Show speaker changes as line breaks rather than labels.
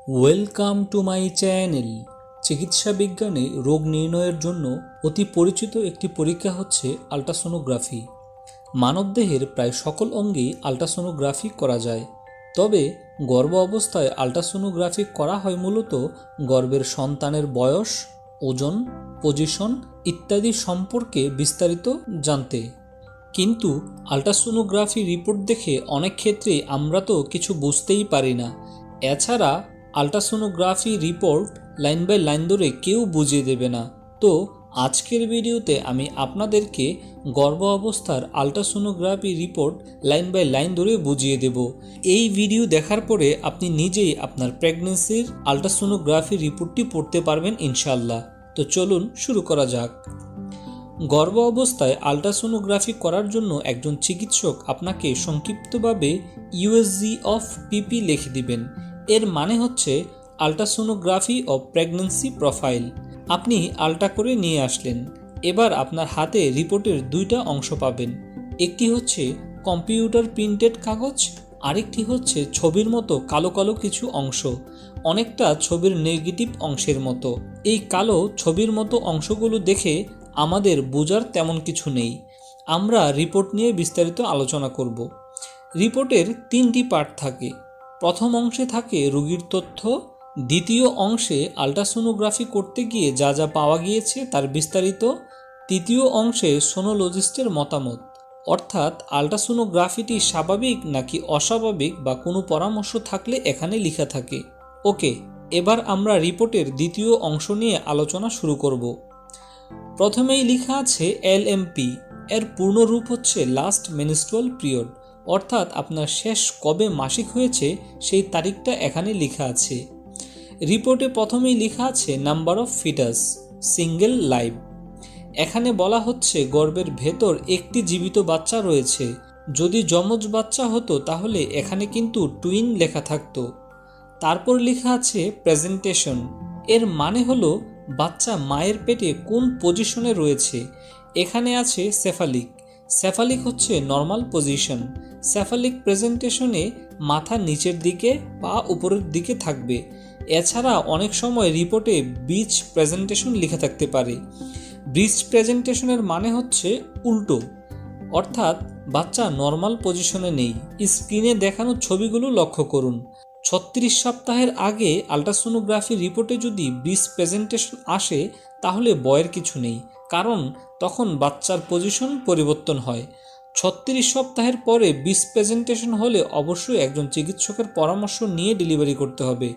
Welcome to my channel. চিকিৎসা বিজ্ঞানে রোগ নির্ণয়ের জন্য অতি পরিচিত একটি পরীক্ষা হচ্ছে আল্ট্রাসোনোগ্রাফি। মানবদেহের প্রায় সকল অঙ্গেই আল্ট্রাসোনোগ্রাফি করা যায়, তবে গর্ভ অবস্থায় আল্ট্রাসোনোগ্রাফি করা হয় মূলত গর্ভের সন্তানের বয়স, ওজন, পজিশন ইত্যাদি সম্পর্কে বিস্তারিত জানতে। কিন্তু আল্ট্রাসোনোগ্রাফি রিপোর্ট দেখে অনেক ক্ষেত্রেই আমরা তো কিছু বুঝতেই পারি না। এছাড়া ultrasonography report line by line ধরে কেউ বুঝিয়ে দেবে না। তো আজকের ভিডিওতে আমি আপনাদেরকে গর্ভ অবস্থার ultrasonography report line by line ধরে বুঝিয়ে দেব। এই ভিডিও দেখার পরে আপনি নিজেই আপনার প্রেগন্যান্সির আল্ট্রাসোনোগ্রাফি রিপোর্টটি পড়তে পারবেন ইনশাআল্লাহ। তো চলুন শুরু করা যাক। গর্ভ অবস্থায় আল্ট্রাসোনোগ্রাফি করার জন্য একজন চিকিৎসক আপনাকে সংক্ষিপ্তভাবে ইউএসজি অফ পিপি লিখে দিবেন। এর মানে হচ্ছে আল্ট্রাসোনোগ্রাফি অফ প্রেগন্যান্সি প্রোফাইল। আপনি আল্ট্রা করে নিয়ে আসলেন। এবার আপনার হাতে রিপোর্টের দুইটা অংশ পাবেন। একটি হচ্ছে কম্পিউটার প্রিন্টেড কাগজ, আরেকটি হচ্ছে ছবির মতো কালো কালো কিছু অংশ, অনেকটা ছবির নেগেটিভ অংশের মতো। এই কালো ছবির মতো অংশগুলো দেখে আমাদের বোঝার তেমন কিছু নেই। আমরা রিপোর্ট নিয়ে বিস্তারিত আলোচনা করব। রিপোর্টের তিনটি পার্ট থাকে। প্রথম অংশে থাকে রোগীর তথ্য, দ্বিতীয় অংশে আল্ট্রাসোনোগ্রাফি করতে গিয়ে যা যা পাওয়া গিয়েছে তার বিস্তারিত, তৃতীয় অংশে সোনোলজিস্টের মতামত, অর্থাৎ আল্ট্রাসোনোগ্রাফিটি স্বাভাবিক নাকি অস্বাভাবিক বা কোনো পরামর্শ থাকলে এখানে লেখা থাকে। ওকে, এবার আমরা রিপোর্টের দ্বিতীয় অংশ নিয়ে আলোচনা শুরু করব। প্রথমেই লেখা আছে এলএমপি। এর পূর্ণ রূপ হচ্ছে লাস্ট মেনস্ট্রুয়াল পিরিয়ড, অর্থাৎ আপনার শেষ কবে মাসিক হয়েছে সেই তারিখটা এখানে লেখা আছে। রিপোর্টে প্রথমেই লেখা আছে number of fetus, single live. এখানে বলা হচ্ছে গর্ভের ভেতর একটি জীবিত বাচ্চা রয়েছে। যদি যমজ বাচ্চা হতো তাহলে এখানে কিন্তু টুইন লেখা থাকতো। তারপর লেখা আছে প্রেজেন্টেশন। এর মানে হলো বাচ্চা মায়ের পেটে কোন পজিশনে রয়েছে। এখানে আছে সেফালিক। সেফালিক হচ্ছে নর্মাল পজিশন। সেফালিক প্রেজেন্টেশনে মাথা নিচের দিকে, পা উপরের দিকে থাকবে। এছাড়া অনেক সময় রিপোর্টে ব্রিচ প্রেজেন্টেশন লেখা থাকতে পারে। ব্রিচ প্রেজেন্টেশনের মানে হচ্ছে উল্টো, অর্থাৎ বাচ্চা নর্মাল পজিশনে নেই। স্ক্রিনে দেখানো ছবিগুলো লক্ষ্য করুন। 36 সপ্তাহের আগে আল্ট্রাসোনোগ্রাফি রিপোর্টে যদি ব্রিচ প্রেজেন্টেশন আসে তাহলে ভয়ের কিছু নেই, কারণ তখন বাচ্চার পজিশন পরিবর্তন হয়। 36 সপ্তাহের পরে ব্রিচ প্রেজেন্টেশন হলে অবশ্যই একজন চিকিৎসকের পরামর্শ নিয়ে ডেলিভারি করতে হবে।